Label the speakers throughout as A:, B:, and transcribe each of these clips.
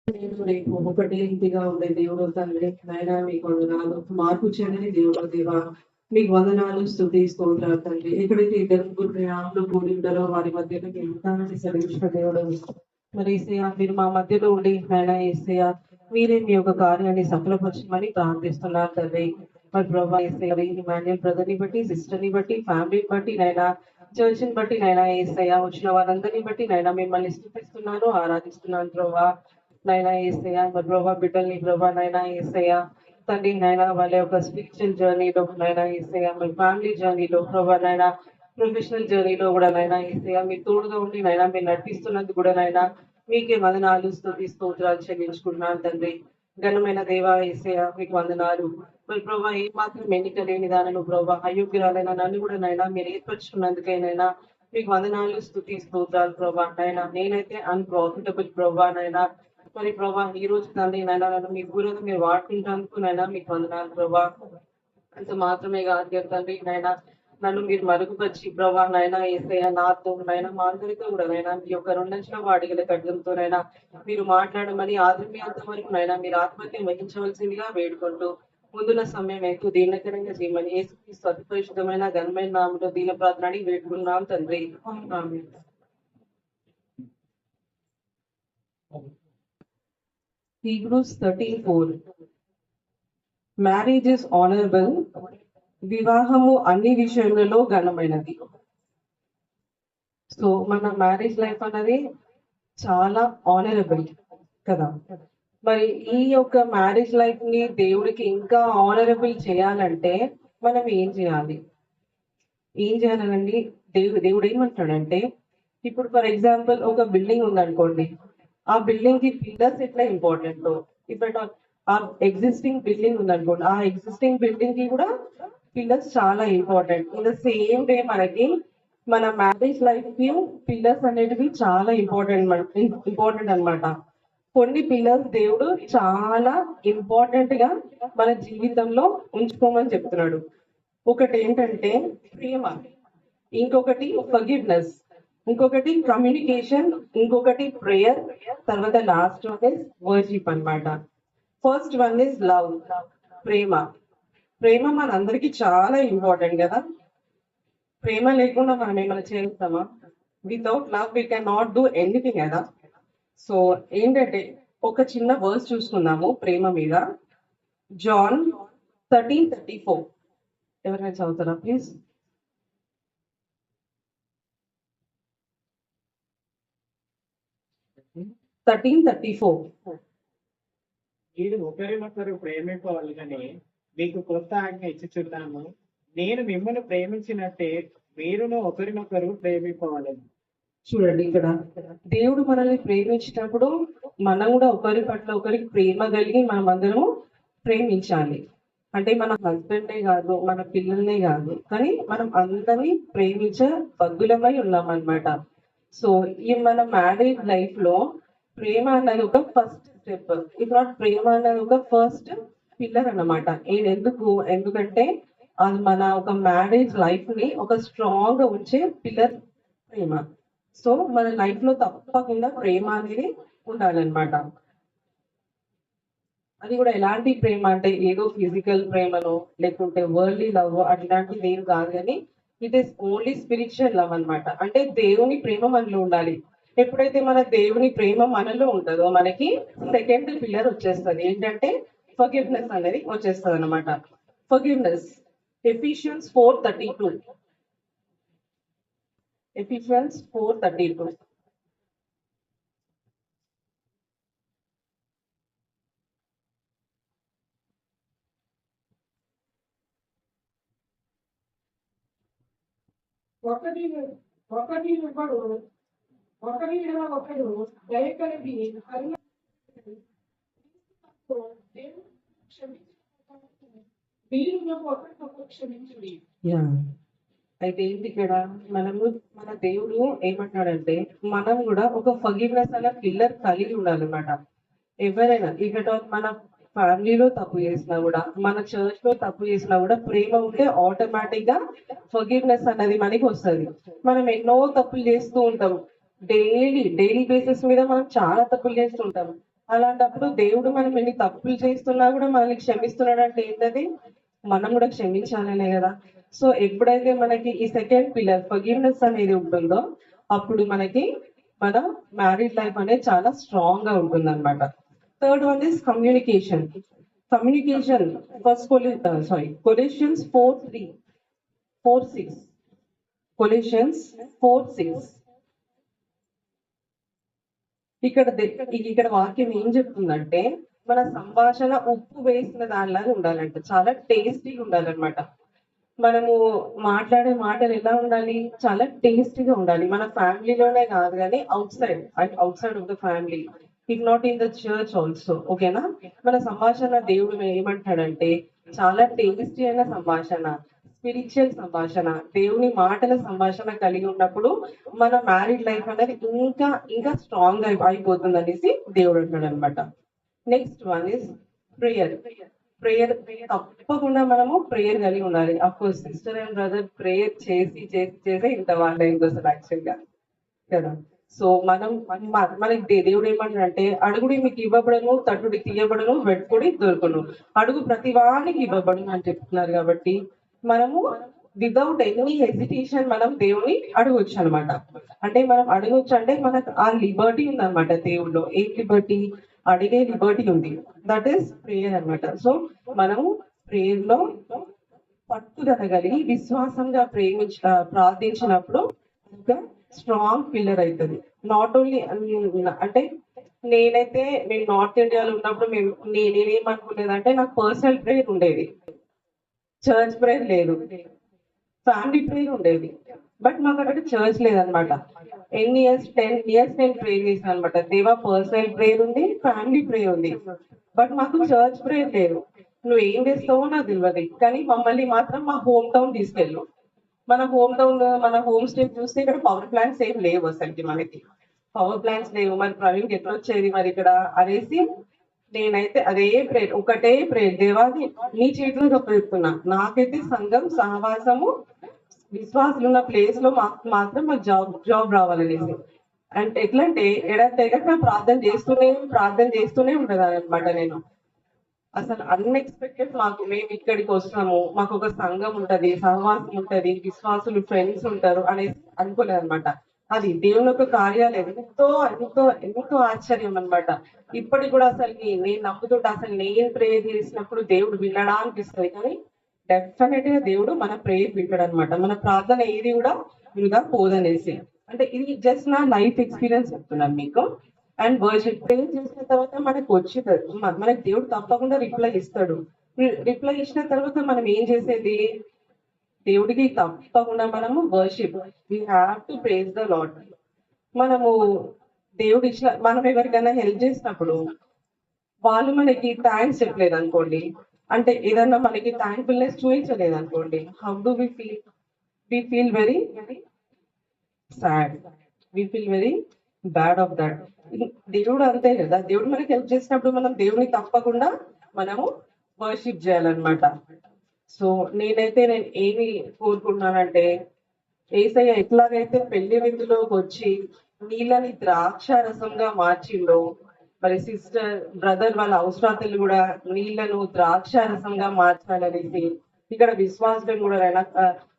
A: నేను రేపు ఒకటే ఇంటిగా ఉండే దేవుడు తండ్రి నాయన మీకు వందనాలు. మార్పు చేయని దేవుడు దేవా మీకు వందనాలు, స్తుతి, స్తోత్రాలు తండ్రి. ఎక్కడైతే ఇద్దరు ముగ్గురు ప్రయాణంలో కూడి ఉంటారో వారి మధ్యలో మీ ఉంటానని సెలవించిన దేవుడు. మరి ఏసయ్య మీరు మా మధ్యలో ఉండి నాయన ఏసయ్య మీరే మీ యొక్క కార్యాన్ని సఫలపరచమని ప్రార్థిస్తున్నారు తండ్రి. మరి ప్రభా ఏసయ్య ఇమాన్యుయల్ బ్రదర్ ని బట్టి, సిస్టర్ ని బట్టి, ఫ్యామిలీని బట్టి నైనా చర్చ్ ని బట్టి నైనా ఏసయ్య వచ్చిన వారందరినీ బట్టి నైనా మిమ్మల్ని స్తుతిస్తున్నాను, ఆరాధిస్తున్నాను ప్రభా. నైనా ఏసయ్య మరి ప్రభా బిడ్డల్ని ప్రభా నైనా ఏసయ్య తండ్రి నైనా వాళ్ళ యొక్క స్పిరిచువల్ జర్నీలో నైనా ఏసయ్య మరి ఫ్యామిలీ జర్నీలో ప్రభా నైనా ప్రొఫెషనల్ జర్నీలో కూడా నైనా ఏసయ్య మీరు తోడుగా ఉండి నైనా మీరు నడిపిస్తున్నందుకు కూడా నైనా మీకే వందనాలు, స్తుతి, స్తోత్రాలు చెల్లించుకుంటున్నాను తండ్రి. ఘనమైన దేవా ఏసయ్య మీకు వందనాలు. మరి ప్రభా ఏ మాత్రం ఎన్నిక లేని దానను ప్రభా అయోగ్యురాలైన నన్ను కూడా నైనా మీరు ఏర్పరచుకున్నందుకైనా మీకు వందనాలు, స్తుతి, స్తోత్రాలు ప్రభా నైనా నేనైతే అన్ప్రాఫిటబుల్ ప్రభా నైనా మరి ప్రభా ఈ రోజు తండ్రి నైనా నన్ను మీ గురువు మీరు వాడుకుంటానికి నైనా మీకు వందనాలు ప్రభా. అంత మాత్రమే కాదు తండ్రి నైనా నన్ను మీరు మరుగుపరిచి ప్రభా నైనా ఏసయ్య నాతో నైనా మా అందరితో కూడా నైనా మీ యొక్క రెండంచుల వాడిగల ఖడ్గంతోనైనా మీరు మాట్లాడమని ఆదర్మీయంత వరకు నైనా మీరు ఆత్మహత్యం వహించవలసిందిగా వేడుకుంటూ ముందున్న సమయం ఎక్కువ దీనకరంగా చేయమని ఏసుక్రీస్తు అతి పరిశుద్ధమైన ఘనమైన నామములో దీన ప్రార్థన అడిగి వేడుకున్నాం తండ్రి. ఆమేన్. Hebrews 13:4 మ్యారేజ్ ఇస్ ఆనరబుల్, వివాహము అన్ని విషయములలో ఘనమైనది. సో మన మ్యారేజ్ లైఫ్ అన్నది చాలా ఆనరబుల్ కదా. మరి ఈ యొక్క మ్యారేజ్ లైఫ్ ని దేవుడికి ఇంకా ఆనరబుల్ చేయాలంటే మనం ఏం చేయాలి? ఏం చేయాలండి? దేవుడు ఏమంటాడంటే ఇప్పుడు ఫర్ ఎగ్జాంపుల్ ఒక బిల్డింగ్ ఉందనుకోండి, ఆ బిల్డింగ్ కి పిల్లర్స్ ఎట్లా ఇంపార్టెంట్, ఇప్పుడు ఆ ఎగ్జిస్టింగ్ బిల్డింగ్ ఉందనుకోండి, ఆ ఎగ్జిస్టింగ్ బిల్డింగ్ కి కూడా పిల్లర్స్ చాలా important. In the same day మనకి మన మ్యారేజ్ లైఫ్ కి పిల్లర్స్ అనేటివి చాలా ఇంపార్టెంట్ అన్నమాట. కొన్ని పిల్లర్స్ దేవుడు చాలా ఇంపార్టెంట్ గా మన జీవితంలో ఉంచుకోమని చెప్తున్నాడు. ఒకటి ఏంటంటే ప్రేమ, ఇంకొకటి ఫర్గివ్నెస్, ఇంకొకటి కమ్యూనికేషన్, ఇంకొకటి ప్రేయర్, తర్వాత లాస్ట్ వన్ ఇస్ వర్షిప్ అన్నమాట. ఫస్ట్ వన్ ఇస్ లవ్, ప్రేమ. ప్రేమ మనందరికీ చాలా ఇంపార్టెంట్ కదా. ప్రేమ లేకుండా మనం ఏమైనా చేస్తామా? Without love we can not do anything కదా. సో ఏంటంటే ఒక చిన్న వర్స్ చూసుకుందాము ప్రేమ మీద. జాన్ 13:34 ఎవరైనా చదువుతారా ప్లీజ్? 13:34
B: మీరు ఒకరినొకరు ప్రేమింపవలెనని మీకు కొత్త ఆజ్ఞ ఇచ్చుచున్నాను, నేను మిమ్మల్ని ప్రేమించినట్టే మీరును ఒకరినొకరు ప్రేమింపవలెను.
A: చూడండి ఇక్కడ దేవుడు మనల్ని ప్రేమించినప్పుడు మనం కూడా ఒకరి పట్ల ఒకరికి ప్రేమ కలిగి మనం అందరం ప్రేమించాలి. అంటే మన హస్బెండే కాదు, మన పిల్లల్నే కాదు, కానీ మనం అందరినీ ప్రేమించే బద్దులమై ఉన్నాం అన్నమాట. సో ఈ మన మ్యారేజ్ లైఫ్ లో ప్రేమ అన్నది ఒక ఫస్ట్ స్టెప్, ఇఫ్ నాట్ ప్రేమ అన్నది ఒక ఫస్ట్ పిల్లర్ అన్నమాట. ఎందుకంటే అది మన ఒక మ్యారేజ్ లైఫ్ ని ఒక స్ట్రాంగ్ గా ఉంచే పిల్లర్ ప్రేమ. సో మన లైఫ్ లో తప్పకుండా ప్రేమ అనేది ఉండాలన్నమాట. అది కూడా ఎలాంటి ప్రేమ అంటే ఏదో ఫిజికల్ ప్రేమను లేకుంటే వరల్డ్లీ లవ్ అట్లాంటిది ఏం కాదు, కానీ it is only spiritual love అన్నమాట. అంటే దేవుని ప్రేమ మనలో ఉండాలి. ఎప్పుడైతే మన దేవుని ప్రేమ మనలో ఉంటుందో మనకి సెకండ్ పిల్లర్ వచ్చేస్తుంది, ఏంటంటే ఫర్గివ్నెస్ అనేది వచ్చేస్తుంది అనమాట. ఫర్గివ్నెస్, ఎఫిషియన్స్ 4:32 ఎఫిషియన్స్ 4:32
C: ఒకటి ఒకటి ఒకడు ఒకరి ఒకడు దయ కలిగి మీరు ఒకరినొకరు క్షమించుడి.
A: యా అయితే ఏంటి ఇక్కడ మనము మన దేవుడు ఏమంటాడంటే మనం కూడా ఒక ఫర్గివ్నెస్ అనే పిల్లర్ కలిగి ఉండాలన్నమాట. ఎవరైనా ఇక్కడ మన ఫ్యామిలీలో తప్పు చేసినా కూడా, మన చర్చ్ లో తప్పు చేసినా కూడా ప్రేమ ఉంటే ఆటోమేటిక్ గా ఫర్గివ్నెస్ అన్నది మనకి వస్తుంది. మనం ఎన్నో తప్పులు చేస్తూ ఉంటాం, డైలీ బేసిస్ మీద మనం చాలా తప్పులు చేస్తూ ఉంటాం. అలాంటప్పుడు దేవుడు మనం ఎన్ని తప్పులు చేస్తున్నా కూడా మనల్ని క్షమిస్తున్నాడు అంటే ఏంటది, మనం కూడా క్షమించాలనే కదా. సో ఎప్పుడైతే మనకి ఈ సెకండ్ పిల్లర్ ఫర్గివ్నెస్ అనేది ఉంటుందో అప్పుడు మనకి మన మ్యారీడ్ లైఫ్ అనేది చాలా స్ట్రాంగ్ గా ఉంటుంది అనమాట. Third one is communication. Communication first collisions 4:3-4:6. Collisions 4:6. ఇక్కడ వాక్యం ఏం చెప్తుందంటే మన సంభాషణ ఉప్పు వేసిన దానిలాగా ఉండాలంట, చాలా టేస్టీగా ఉండాలన్నమాట. మనము మాట్లాడే మాటలు ఎలా ఉండాలి, చాలా టేస్టీగా ఉండాలి. మన ఫ్యామిలీలోనే కాదు కానీ out side of the family, if not in the church also. ఓకేనా? మన సంభాషణ దేవుడు ఏమంటాడంటే చాలా టేస్టీ అయిన సంభాషణ, స్పిరిచువల్ సంభాషణ, దేవుని మాటల సంభాషణ కలిగి ఉన్నప్పుడు మన మ్యారీడ్ లైఫ్ అనేది ఇంకా ఇంకా స్ట్రాంగ్ అయిపోతుంది అనేసి దేవుడు అంటాడు అనమాట. Next one is prayer. Prayer తప్పకుండా మనము ప్రేయర్ కలిగి ఉండాలి. Of course sister and brother prayer చేసి చేసి చేసే ఇంత వాళ్ళ ఇంకోసారి యాక్చువల్ గా కదా. సో మనకి దేవుడు ఏమంటాడంటే అడుగుడి మీకు ఇవ్వబడను, తట్టుడి తీయబడను, వెట్టుకుడి దొరకను, అడుగు ప్రతి వానికి ఇవ్వబడును అని చెప్తున్నారు. కాబట్టి మనము వితౌట్ ఎనీ హెసిటేషన్ మనం దేవుని అడగొచ్చు అనమాట. అంటే మనం అడగొచ్చు అంటే మనకు ఆ లిబర్టీ ఉందన్నమాట దేవుడిలో. ఏం లిబర్టీ? అడిగే లిబర్టీ ఉంది. దట్ ఈస్ ప్రేయర్ అనమాట. సో మనము ప్రేయర్ లో పట్టుదల కలిగి విశ్వాసంగా ప్రార్థించినప్పుడు ఇంకా స్ట్రాంగ్ పిల్లర్ అవుతుంది. నాట్ ఓన్లీ అంటే మేము నార్త్ ఇండియాలో ఉన్నప్పుడు నేనేమనుకునేదంటే నాకు పర్సనల్ ప్రేయర్ ఉండేది, చర్చ్ ప్రేయర్ లేదు, ఫ్యామిలీ ప్రేయర్ ఉండేది. బట్ మాకు అక్కడ చర్చ్ లేదనమాట. ఎన్ని ఇయర్స్ 10 years నేను ప్రేయర్ చేశాను అనమాట. దేవా పర్సనల్ ప్రేయర్ ఉంది, ఫ్యామిలీ ప్రేయర్ ఉంది, బట్ మాకు చర్చ్ ప్రేయర్ లేదు. నువ్వు ఏం చేస్తావో నాకు తెలియదు, కానీ మమ్మల్ని మాత్రం మా హోమ్ టౌన్ తీసుకెళ్ళు. మన హోమ్ స్టే చూస్తే ఇక్కడ పవర్ ప్లాంట్స్ ఏం లేవు, అసలుకి మనకి పవర్ ప్లాంట్స్ లేవు. మరి ప్రవీణ్కి ఎట్లా వచ్చేది మరి ఇక్కడ అనేసి నేనైతే అదే ప్రేయర్, ఒకటే ప్రేయర్, దేవాది నీ చేతిలో చెప్తున్నా, నాకైతే సంఘం సహవాసము విశ్వాసులు ఉన్న ప్లేస్ లో మాత్రం మాకు జాబ్ రావాలనేసి. అంటే ఎట్లా అంటే తెగక ప్రార్థన చేస్తూనే ఉండేదాన్ని అనమాట నేను. అసలు అన్ఎక్స్పెక్టెడ్ మేము ఇక్కడికి వస్తాము, మాకు ఒక సంఘం ఉంటది, సహవాసం ఉంటది, విశ్వాసులు ఫ్రెండ్స్ ఉంటారు అనేసి అనుకోలేదు అనమాట. అది దేవుని యొక్క కార్యాలు ఎంతో ఎంతో ఎంతో ఆశ్చర్యం అనమాట. ఇప్పటికి కూడా అసలు నేను నమ్ముతుంటే అసలు నేను ప్రేయర్ చేసినప్పుడు దేవుడు వినడా అనిపిస్తుంది, కానీ డెఫినెట్ గా దేవుడు మన ప్రేయర్ వింటాడు అనమాట. మన ప్రార్థన ఏది కూడా వృధా పోదనేసి. అంటే ఇది జస్ట్ నా లైఫ్ ఎక్స్పీరియన్స్ చెప్తున్నాను మీకు. అండ్ వర్షిప్ ప్రేయర్ చేసిన తర్వాత మనకు దేవుడు తప్పకుండా రిప్లై ఇస్తాడు. రిప్లై ఇచ్చిన తర్వాత మనం ఏం చేసేది, దేవుడికి తప్పకుండా మనము worship, we have to praise the lord. మనము మనం ఎవరికైనా హెల్ప్ చేసినప్పుడు వాళ్ళు మనకి థ్యాంక్స్ చెప్పలేదు అనుకోండి, అంటే ఏదన్నా మనకి థ్యాంక్ఫుల్నెస్ చూపించలేదు అనుకోండి, how do we feel? We feel very sad, we feel very bad of that. దేవుడు అంతే కదా, దేవుడు మనకి హెల్ప్ చేసినప్పుడు మనం దేవుని తప్పకుండా మనము వర్షిప్ చేయాలన్నమాట. సో నేను ఏమి కోరుకుంటున్నానంటే, ఏసయ్య ఎట్లాగైతే పెళ్లి విందులోకి వచ్చి నీళ్ళని ద్రాక్ష రసంగా మార్చిండో, మరి సిస్టర్ బ్రదర్ వాళ్ళ అవసరాలు కూడా నీళ్లను ద్రాక్ష రసంగా మార్చాలనేసి ఇక్కడ విశ్వాసం కూడా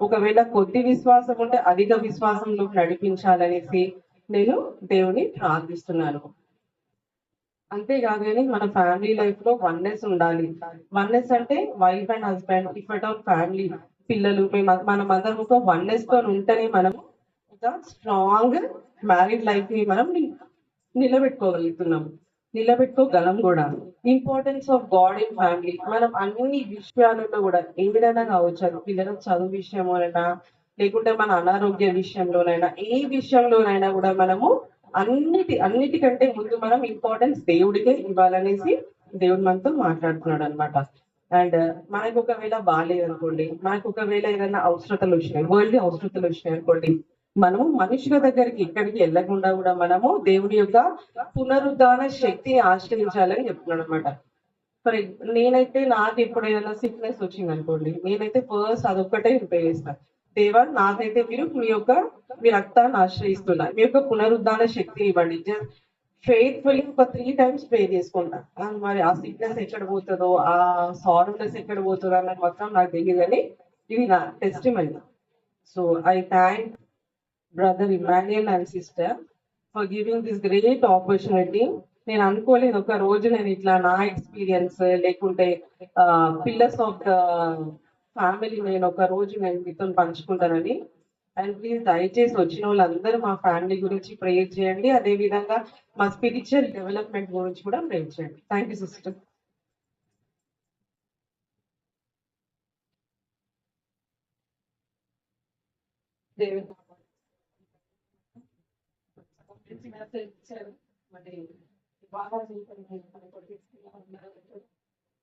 A: ఒకవేళ కొద్ది విశ్వాసం ఉంటే అధిక విశ్వాసంలో నడిపించాలనేసి నేను దేవుని ప్రార్థిస్తున్నాను. అంతేకాదు కానీ మన ఫ్యామిలీ లైఫ్ లో వన్నెస్ ఉండాలి. వన్నెస్ అంటే wife and husband, if at all family, పిల్లలు, మనం అందరం ఒక వన్నెస్ తో ఉంటేనే మనం ఒక స్ట్రాంగ్ మ్యారీడ్ లైఫ్ ని మనం నిలబెట్టుకోగలం కూడా. Importance of God in family. మనం అన్ని విషయాలలో కూడా ఏదైనా కావచ్చు, పిల్లల చదువు విషయంలోనైనా లేకుంటే మన అనారోగ్య విషయంలోనైనా ఏ విషయంలోనైనా కూడా మనము అన్నిటికంటే ముందు మనం ఇంపార్టెన్స్ దేవుడికే ఇవ్వాలనేసి దేవుడు మనతో మాట్లాడుతున్నాడు అనమాట. అండ్ మనకు ఒకవేళ బాగాలేదనుకోండి, మనకు ఒకవేళ ఏదైనా అవసరతలు వచ్చినాయి, వరల్డ్ అవసరతలు వచ్చినాయి అనుకోండి, మనము మనుషుల దగ్గరికి ఇక్కడికి వెళ్ళకుండా కూడా మనము దేవుడి యొక్క పునరుద్ధాన శక్తిని ఆశ్రయించాలని చెప్తున్నాడు అనమాట. నేనైతే నాకు ఎప్పుడు ఏదైనా సిక్నెస్ వచ్చింది అనుకోండి, నేనైతే ఫస్ట్ అదొక్కటే రిపేర్ చేస్తాను. దేవా నాకైతే మీ రక్తాన్ని ఆశ్రయిస్తున్నా, మీ యొక్క పునరుద్ధాన శక్తి ఇవ్వండి. ఫెయిత్ఫుల్లీ ఒక 3 టైమ్స్ ప్రే చేసుకుంటా. మరి ఆ సిక్నెస్ ఎక్కడ పోతదో, ఆ సారోనెస్ ఎక్కడ పోతదో అన్నది మాత్రం నాకు తెలీదని ఇది నా testimony. So I thank brother Emmanuel and sister for giving this great opportunity. నేను అనుకోలేదు ఒక రోజు నేను ఇట్లా నా ఎక్స్పీరియన్స్ లేకుంటే పిల్లర్స్ ఆఫ్ ద ఫ్యామిలీ నేను ఒక రోజు నేను మీతో పంచుకుంటానని. అండ్ ప్లీజ్ దయచేసి వచ్చిన వాళ్ళందరూ మా ఫ్యామిలీ గురించి ప్రేయర్ చేయండి. అదే విధంగా మా స్పిరిచువల్ డెవలప్మెంట్ గురించి కూడా ప్రేయర్ చేయండి. Thank you sister.
C: మరి బాగా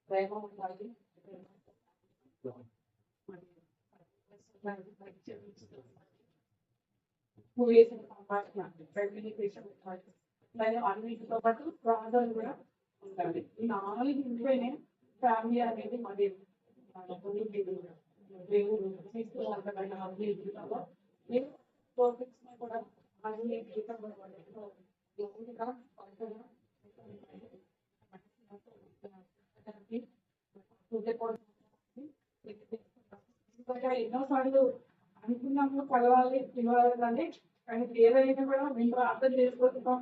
C: ప్రేమ ఉండాలి. వేసిన సంభాషణ కమ్యూనికేషన్ అన్నిటితో పాటు ప్రార్థన కూడా ఉండాలి. ఈ 4 ఉంటేనే ఫ్యామిలీ అనేది మరి దేవుడు తీసుకున్న జీవితంలో కూడా అన్ని ఎన్నోసార్లు అనుకున్నాము కలవాలి పిలవాలని, కానీ ఏదైనా కూడా మేము అర్థం చేసుకుంటాం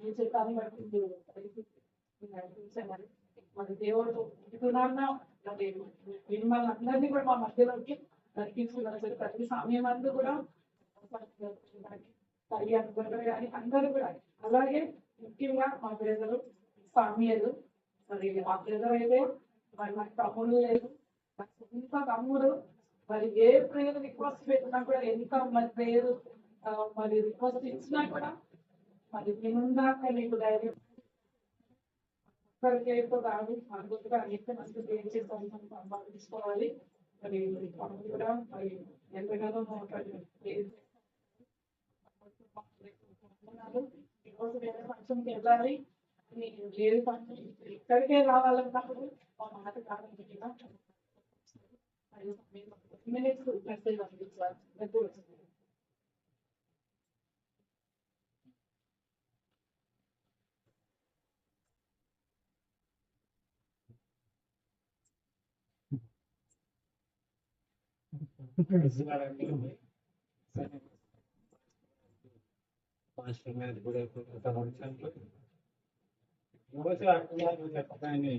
C: మీ చేతాన్ని బట్టి మరి దేవుడు ఇటున్నాన్న మిమ్మల్ని అందరినీ కూడా మా మధ్యలోకి నడిపించుకున్నారు. ప్రతి సమయం అందు కూడా కానీ అందరూ కూడా అలాగే ముఖ్యంగా మా బ్రదరు సామ్యాలు మరి మా బ్రదర్ అయితే మరి మా తమ్ముడు లేదు, ఇంకా తమ్ముడు మరి ఏ ప్రేయర్ రిక్వెస్ట్ పెట్టినా కూడా ఎంత మరి ప్రేయర్ మరి రిక్వెస్ట్ ఇచ్చినా కూడా మరి వినున్నాక నీకు ధైర్యం ఒక్కరికేతో కాదు అనుకుంటుగా అయితే మనకు ఏం చేస్తాం సంపాదించుకోవాలి. మరి తమ్ముడు కూడా మరి ఎంతగానో ఈరోజు వేరే ఫంక్షన్కి వెళ్ళాలి, వేరే ఫంక్షన్ ఇక్కడికే రావాలన్నప్పుడు మా మాట కాకుండా మినిట్స్ మెసేజ్ పంపించాలి.
B: చెప్పగానే